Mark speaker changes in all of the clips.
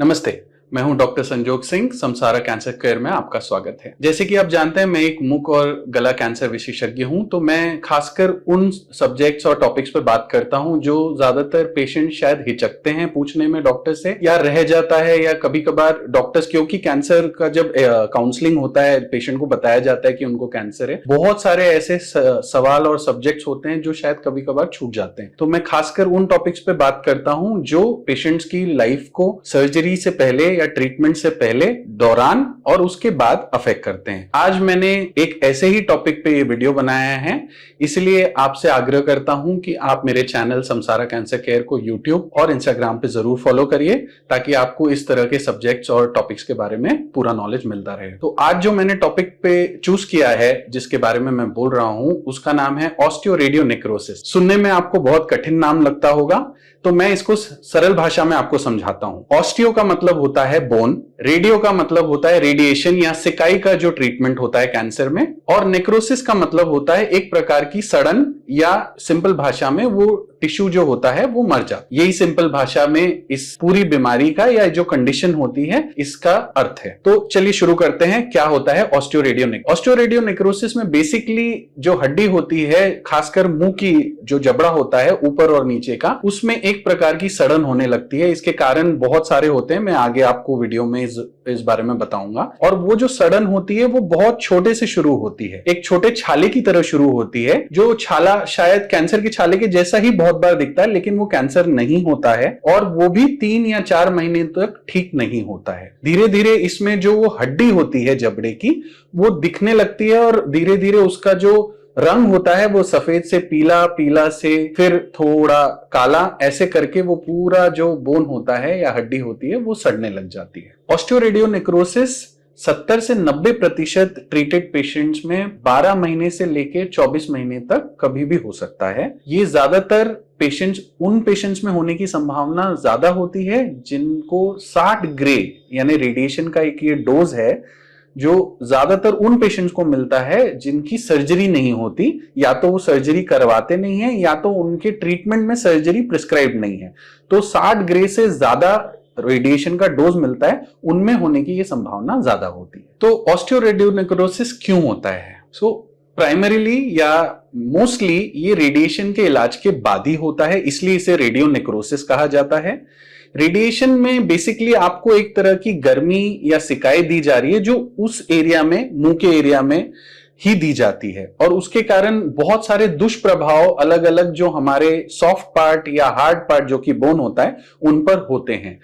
Speaker 1: नमस्ते, मैं हूं डॉक्टर संजोग सिंह। समसारा कैंसर केयर में आपका स्वागत है। जैसे कि आप जानते हैं, मैं एक मुख और गला कैंसर विशेषज्ञ हूं, तो मैं खासकर उन सब्जेक्ट्स और टॉपिक्स पर बात करता हूं जो ज्यादातर पेशेंट शायद हिचकते हैं पूछने में डॉक्टर से, या रह जाता है, या कभी कभार डॉक्टर्स, क्योंकि कैंसर का जब काउंसलिंग होता है, पेशेंट को बताया जाता है कि उनको कैंसर है, बहुत सारे ऐसे सवाल और सब्जेक्ट्स होते हैं जो शायद कभी कभार छूट जाते हैं। तो मैं खासकर उन टॉपिक्स पे बात करता हूं जो पेशेंट्स की लाइफ को सर्जरी से पहले या ट्रीटमेंट से पहले, दौरान और उसके बाद अफेक्ट करते हैं। आज मैंने एक ऐसे ही टॉपिक पे ये वीडियो बनाया है, इसलिए आपसे आग्रह करता हूं कि आप मेरे चैनल समसारा कैंसर केयर को यूट्यूब और इंस्टाग्राम पे जरूर फॉलो करिए, ताकि आपको इस तरह के सब्जेक्ट्स और टॉपिक्स के बारे में पूरा नॉलेज मिलता रहे। तो आज जो मैंने टॉपिक पे चूज किया है, जिसके बारे में मैं बोल रहा हूं, उसका नाम है ऑस्टियोरेडियोनेक्रोसिस। सुनने में आपको बहुत कठिन नाम लगता होगा, तो मैं इसको सरल भाषा में आपको समझाता हूं। ऑस्टियो का मतलब होता है बोन, रेडियो का मतलब होता है रेडिएशन या सिकाई का जो ट्रीटमेंट होता है कैंसर में, और नेक्रोसिस का मतलब होता है एक प्रकार की सड़न, या सिंपल भाषा में वो टिश्यू जो होता है वो मर जाता। यही सिंपल भाषा में इस पूरी बीमारी का या जो कंडीशन होती है इसका अर्थ है। तो चलिए शुरू करते हैं, क्या होता है ऑस्टियोरेडियोनेक्रोसिस। ऑस्टियोरेडियोनेक्रोसिस में बेसिकली जो हड्डी होती है, खासकर मुंह की जो जबड़ा होता है ऊपर और नीचे का, उसमें एक प्रकार की सड़न होने लगती है। इसके कारण बहुत सारे होते हैं, मैं आगे आपको वीडियो में इस बारे में बताऊंगा। और वो जो सड़न होती है वो बहुत छोटे से शुरू होती है, एक छोटे छाले की तरह शुरू होती है। जो छाला शायद कैंसर के छाले के जैसा ही बहुत बार दिखता है, लेकिन वो कैंसर नहीं होता है, और वो भी 3 या 4 महीने तक ठीक नहीं होता है। धीरे धीरे इसमें जो वो हड्डी होती है जबड़े की, वो दिखने लगती है, और धीरे धीरे उसका जो रंग होता है वो सफेद से पीला, पीला से फिर थोड़ा काला, ऐसे करके वो पूरा जो बोन होता है या हड्डी होती है वो सड़ने लग जाती है। ऑस्टियोरेडियोनेक्रोसिस 70 से 90% ट्रीटेड पेशेंट्स में 12 महीने से लेकर 24 महीने तक कभी भी हो सकता है। ये ज्यादातर पेशेंट्स, उन पेशेंट्स में होने की संभावना ज्यादा होती है जिनको 60 ग्रे यानी रेडिएशन का एक ये डोज है, जो ज्यादातर उन पेशेंट्स को मिलता है जिनकी सर्जरी नहीं होती, या तो वो सर्जरी करवाते नहीं है, या तो उनके ट्रीटमेंट में सर्जरी प्रिस्क्राइब नहीं है। तो 60 ग्रे से ज्यादा रेडिएशन का डोज मिलता है, उनमें होने की ये संभावना ज्यादा होती है। तो ऑस्टियोरेडियोनेक्रोसिस क्यों होता है? प्राइमरीली या मोस्टली ये रेडिएशन के इलाज के बाद ही होता है, इसलिए इसे रेडियोनेक्रोसिस कहा जाता है। रेडिएशन में बेसिकली आपको एक तरह की गर्मी या सिकाई दी जा रही है, जो उस एरिया में, मुंह के एरिया में ही दी जाती है, और उसके कारण बहुत सारे दुष्प्रभाव अलग अलग जो हमारे सॉफ्ट पार्ट या हार्ड पार्ट जो कि बोन होता है उन पर होते हैं।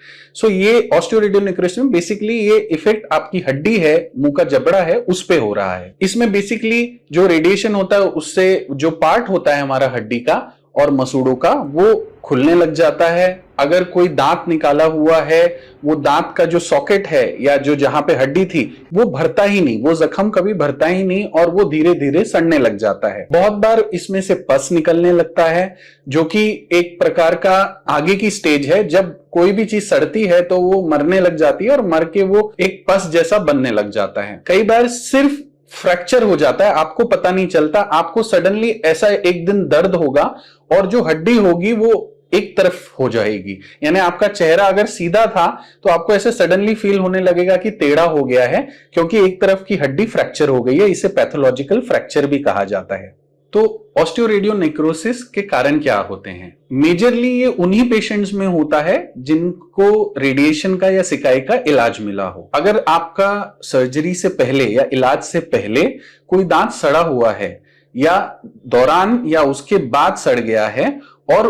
Speaker 1: ये ऑस्टियोरेडियोनेक्रोसिस में बेसिकली ये इफेक्ट आपकी हड्डी है, मुंह का जबड़ा है, उस पे हो रहा है। इसमें बेसिकली जो रेडिएशन होता है उससे जो पार्ट होता है हमारा हड्डी का और मसूड़ों का, वो खुलने लग जाता है। अगर कोई दांत निकाला हुआ है, वो दांत का जो सॉकेट है या जो जहां पे हड्डी थी वो भरता ही नहीं, वो जख्म कभी भरता ही नहीं, और वो धीरे धीरे सड़ने लग जाता है। बहुत बार इसमें से पस निकलने लगता है, जो कि एक प्रकार का आगे की स्टेज है। जब कोई भी चीज सड़ती है तो वो मरने लग जाती है, और मर के वो एक पस जैसा बनने लग जाता है। कई बार सिर्फ फ्रैक्चर हो जाता है, आपको पता नहीं चलता। आपको सडनली ऐसा एक दिन दर्द होगा और जो हड्डी होगी वो एक तरफ हो जाएगी, यानी आपका चेहरा अगर सीधा था तो आपको ऐसे सडनली फील होने लगेगा कि टेढ़ा हो गया है, क्योंकि एक तरफ की हड्डी फ्रैक्चर हो गई है। इसे पैथोलॉजिकल फ्रैक्चर भी कहा जाता है। तो ऑस्टियोरेडियोनेक्रोसिस के कारण क्या होते हैं? मेजरली ये उन्हीं पेशेंट्स में होता है जिनको रेडिएशन का या सिकाई का इलाज मिला हो। अगर आपका सर्जरी से पहले या इलाज से पहले कोई दांत सड़ा हुआ है, या दौरान या उसके बाद सड़ गया है, और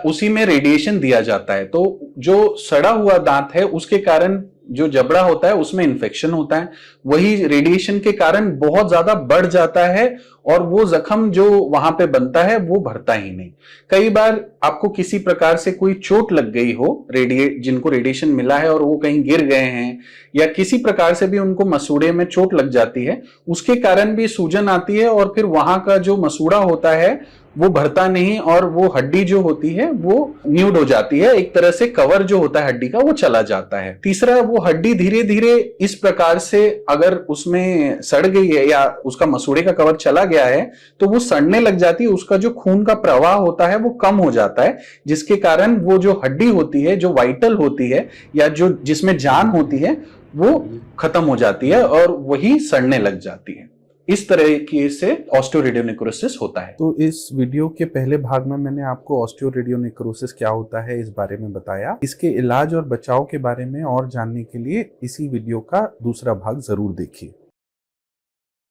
Speaker 1: उसी में रेडिएशन दिया जाता है, तो जो सड़ा हुआ दांत है उसके कारण जो जबड़ा होता है उसमें इंफेक्शन होता है, वही रेडिएशन के कारण बहुत ज्यादा बढ़ जाता है, और वो जख्म जो वहां पे बनता है वो भरता ही नहीं। कई बार आपको किसी प्रकार से कोई चोट लग गई हो, जिनको रेडिएशन मिला है और वो कहीं गिर गए हैं, या किसी प्रकार से भी उनको मसूड़े में चोट लग जाती है, उसके कारण भी सूजन आती है, और फिर वहां का जो मसूड़ा होता है वो भरता नहीं और वो हड्डी जो होती है वो न्यूड हो जाती है, एक तरह से कवर जो होता है हड्डी का वो चला जाता है। तीसरा, वो हड्डी धीरे धीरे इस प्रकार से अगर उसमें सड़ गई है या उसका मसूड़े का कवर चला गया है तो वो सड़ने लग जाती है, उसका जो खून का प्रवाह होता है वो कम हो जाता है, जिसके कारण वो जो हड्डी होती है जो वाइटल होती है या जो जिसमें जान होती है वो खत्म हो जाती है और वही सड़ने लग जाती है। इस तरह से ऑस्टियोरेडियोनेक्रोसिस होता है।
Speaker 2: तो इस वीडियो के पहले भाग में मैंने आपको ऑस्टियोरेडियोनेक्रोसिस क्या होता है इस बारे में बताया। इसके इलाज और बचाव के बारे में और जानने के लिए इसी वीडियो का दूसरा भाग जरूर देखिए।